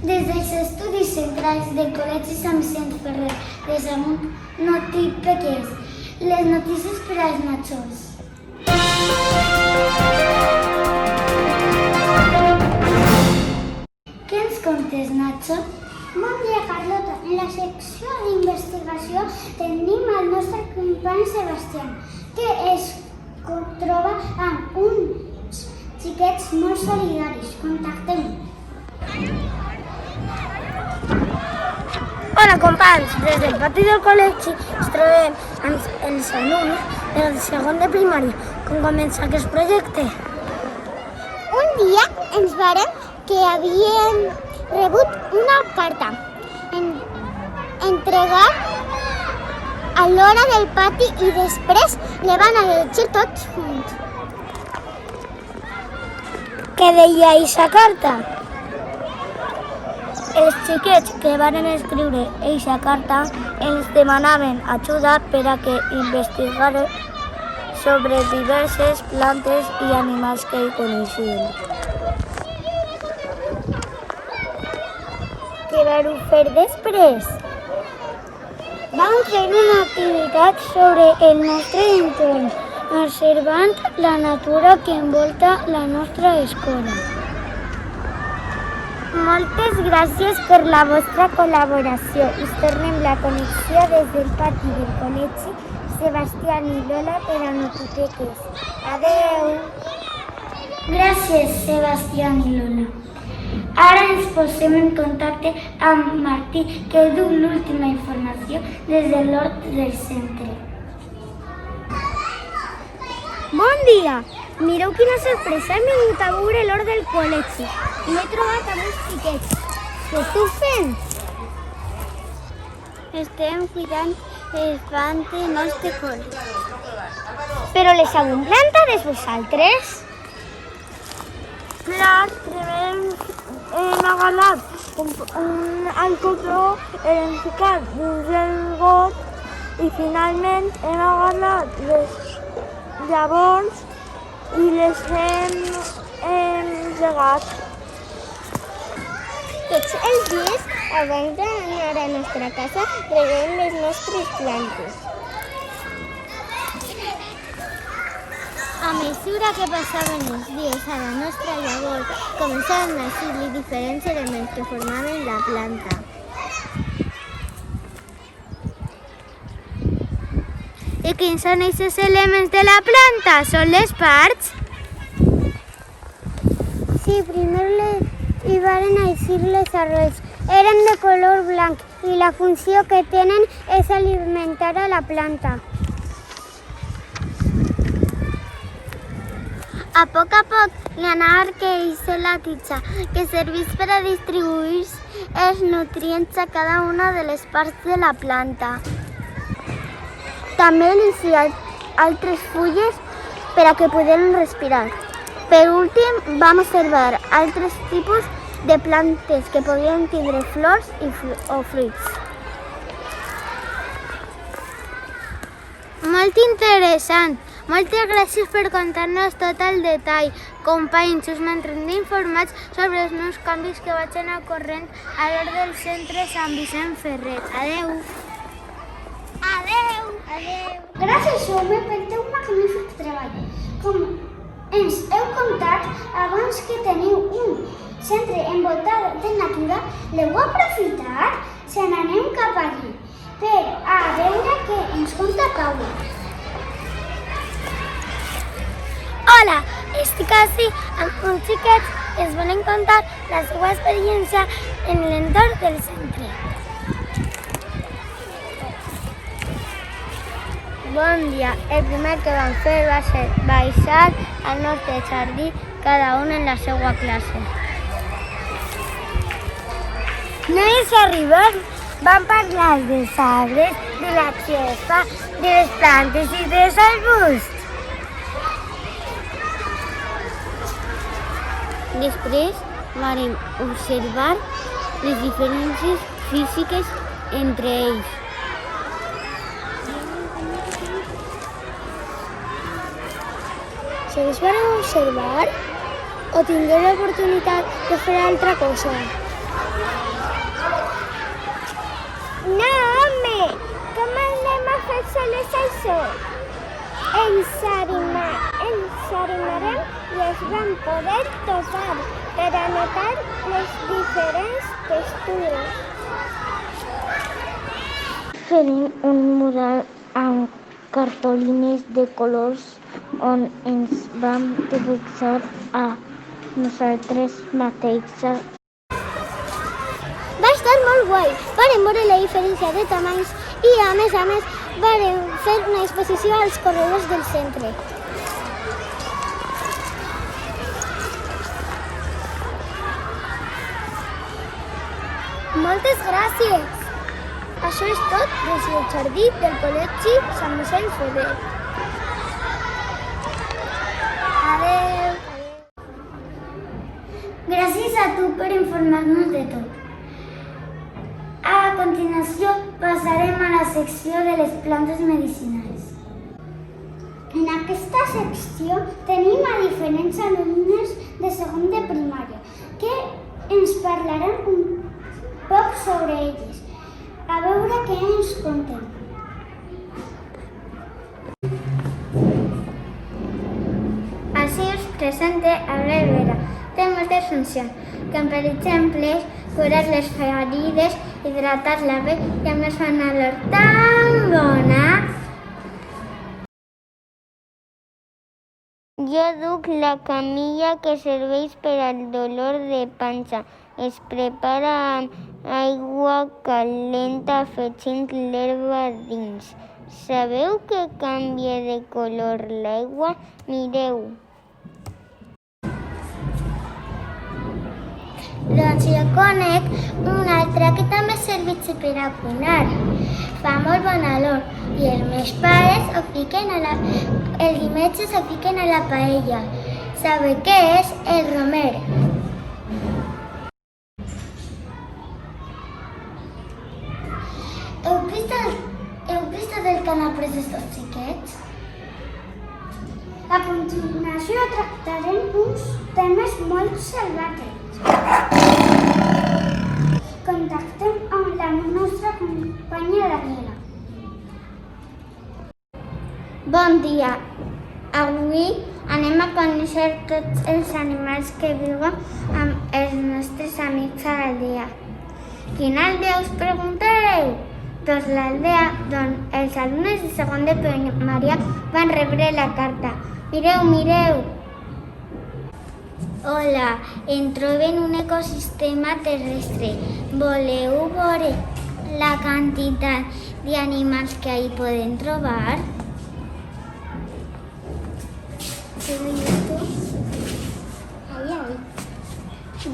Des dels estudis centrals del Col·legi Sant Vicent Ferrer de Sagunt, Notipeques, les notícies per als majors. Què ens contes, Nacho? Bon dia, Carlota. En la secció d'investigació tenim el nostre company Sebastián, que es troba amb uns xiquets molt solidaris. Contactem-ho. Hola, companys! Des del pati del col·legi ens trobem amb els alumnes del segon de primària. Com comença aquest projecte? Un dia ens vàrem que havíem rebut una carta entregar a l'hora del pati i després la van a llegir tots junts. Què deia aquesta carta? Els xiquets que van escriure aquesta carta ens demanaven ajuda per a que investigaren sobre diverses plantes i animals que hi coneixien. Què vau fer després? Vam fer una activitat sobre el nostre entorn, observant la natura que envolta la nostra escola. Moltes gràcies per la vostra col·laboració. Us tornem la connexió des del pati del col·legi Sebastián i Lola per a Notipeques. Adeu! Gràcies, Sebastián i Lola. Ara ens posem en contacte amb Martí, que du l'última informació des de l'hort del centre. Bon dia! Mireu quina sorpresa, hem vingut a veure l'hort del col·legi i m'he trobat amb uns xiquets. Què esteu fent? Estem cuidant les plantes de col·legi. Però les heu plantades vosaltres? Clar, primer hem agafat el cobró, hem ficat dins el got i finalment hem agafat les llavors i les hem regat. Tots els dies, abans d'anar a la nostra casa, reguem les nostres plantes. A mesura que passaven els dies a la nostra llavor, començaven a sortir diferents elements que formaven la planta. I quins són aquests elements de la planta? Són les parts? Sí, primer hi van eixir les arrels. Eren de color blanc i la funció que tenen és alimentar a la planta. A poc hi anava creixent la tija, que serveix per a distribuir els nutrients a cada una de les parts de la planta. També hi ha altres fulles per a que puguem respirar. Per últim, vam observar altres tipus de plantes que podien tindre flors o fruits. Molt interessant! Moltes gràcies per contar-nos tot el detall. Companys, us mantindrem informats sobre els nous canvis que vagin ocorrent a l'hort del centre Sant Vicent Ferrer. Adeu! Adeu! Adeu! Gràcies, home, pel teu magnífic treball. Com ens heu contat abans que teniu un centre envoltat de natura, l'heu aprofitat? Se n'anem cap allí per a veure què ens conta Paula. Hola, estic ací amb uns xiquets que ens volen contar la seva experiència en l'entorn del centre. Bon dia. El primer que vam fer va ser baixar al nostre jardí, cada un en la seva classe. Només arribem, vam parlar dels arbres, de la gespa, de les plantes i dels arbusts. Després vam observar les diferències físiques entre ells. Si us van observar o tingueu l'oportunitat de fer altra cosa? No, home! Com anem a fer soles això? Ens arrimarem i es van poder topar per a notar les diferents textures. Farem un mural amb cartolines de colors on ens vam dibuixar a nosaltres mateixes. Va estar molt guai. Vàrem veure la diferència de tamanys i, a més, vàrem fer una exposició als corredors del centre. Moltes gràcies! Això és tot des del jardí del Col·legi Sant Vicenç Ferrer. Adéu! Gràcies a tu per informar-nos de tot. A continuació passarem a la secció de les plantes medicinals. En aquesta secció tenim a diferents alumnes de segon de primària que ens parlaran un poc sobre elles. A veure què ens conten. Així us presente Aurel Vera. Té moltes funcions, com per exemple curar les ferides, hidratar-la bé i a més fa una olor tan bona. Jo duc la camilla que serveix per al dolor de panxa. Es prepara amb aigua calenta afegint l'herba dins. Sabeu que canvia de color l'aigua? Mireu. Doncs jo conec una altra que també serveix per a cuinar. Fa molt bona olor i els meus pares els diumenges ho fiquen a la paella. Sabeu què és? El romer. Heu vist el que han après estos xiquets? A continuació tractarem uns temes molt salvatges. Contactem amb la nostra companya Daniela. Bon dia. Avui anem a conèixer tots els animals que viuen amb els nostres amics a l'aldea. Quina aldea us preguntareu? Doncs l'aldea d'on els alumnes de segon de primària van rebre la carta. Mireu! Hola, em trobo en un ecosistema terrestre. Voleu veure la quantitat d'animals que hi podem trobar?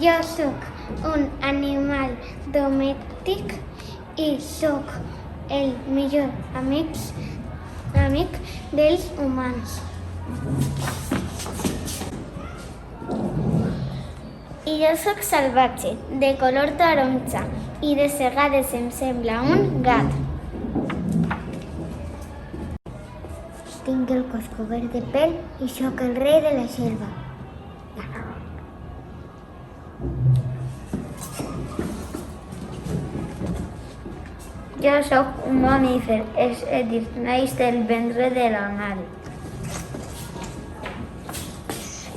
Jo sóc un animal domèstic i sóc el millor amic dels humans. I jo sóc salvatge, de color taronja, i de vegades em sembla un gat. Tinc el cos cobert de pèl i sóc el rei de la selva. Jo sóc un mamífer, és a dir, naix del ventre de la mare.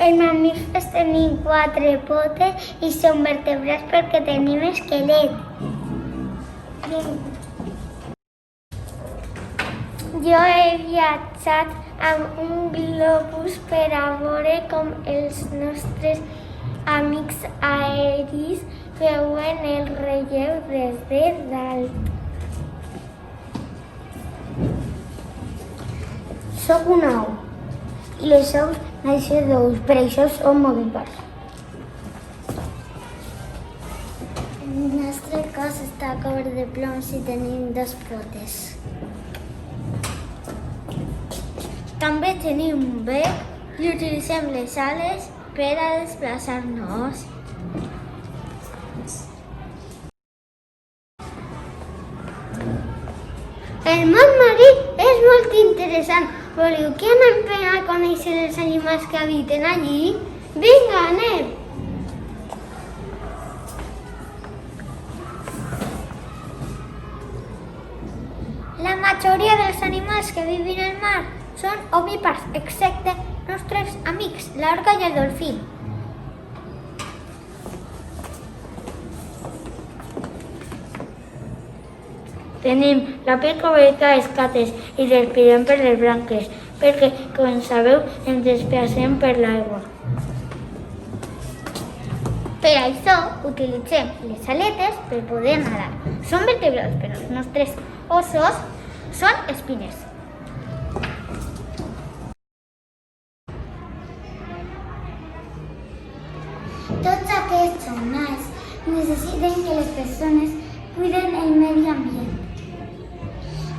Els mamífers tenim 4 potes i són vertebrats perquè tenim esquelet. Jo he viatjat amb un globus per a veure com els nostres amics aeris veuen el relleu des de dalt. Soc una au i les aus naixen d'ous, per això som ovípars. El nostre cos està cobert de ploms i tenim 2 potes. També tenim un bec i utilitzem les ales per a desplaçar-nos. El món marí és molt interessant. Voleu que anem a conèixer els animals que habiten allí? Vinga, anem! majoria dels animals que viuen al mar són ovípars, excepte nostres amics, l'orca i el dolfí. Tenim la pell coberta d'escates i respirem per les branques, perquè, com sabeu, ens desplacem per l'aigua. Per això utilitzem les aletes per poder nedar. Són vertebrats, però els nostres ossos són espines. Tots aquests animals necessiten que les persones cuiden el medi ambient.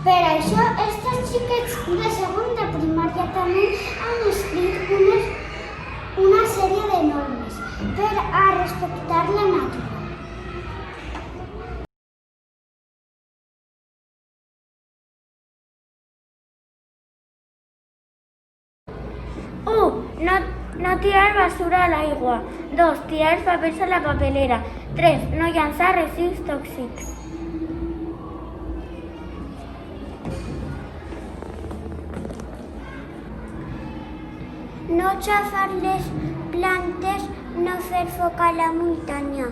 Per això, estos xiquets de segon de primària també han escrit una sèrie de normes per a respectar la natura. No tirar basura a l'aigua. 2. Tirar els papers a la papelera. 3. No llançar residus tòxics. No xafar les plantes, no fer foc a la muntanya.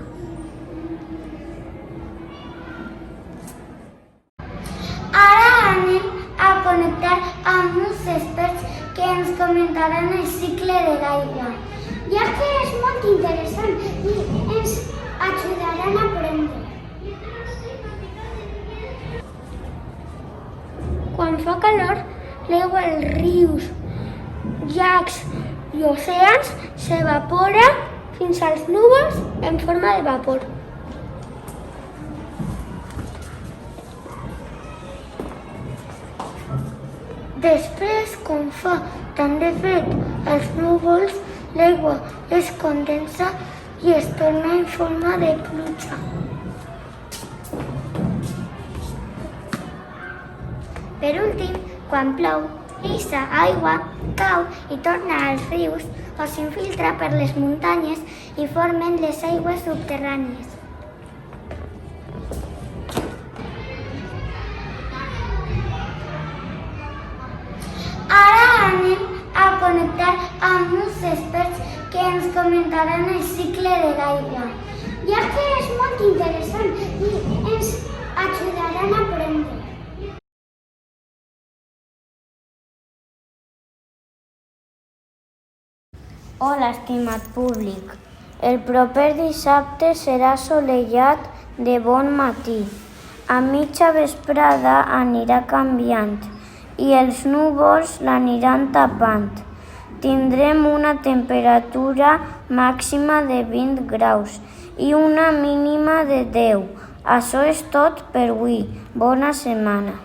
Ara anem a connectar amb uns experts que ens comentaran el cicle de l'aigua. Ja que és molt interessant i ens ajudaran a aprendre. Quan fa calor, l'aigua als rius, llacs i oceans s'evapora fins als núvols en forma de vapor. Després, quan fa tant de fred als núvols, l'aigua es condensa i es torna en forma de pluja. Per últim, quan plou, aquesta aigua cau i torna als rius o s'infiltra per les muntanyes i formen les aigües subterrànies. Ara anem a connectar amb uns experts que ens comentaran el cicle de l'aigua. Ja que és molt interessant i ens ajudaran a aprendre. Hola, estimat públic. El proper dissabte serà assolellat de bon matí. A mitja vesprada anirà canviant i els núvols l'aniran tapant. Tindrem una temperatura màxima de 20 graus i una mínima de 10. Això és tot per avui. Bona setmana.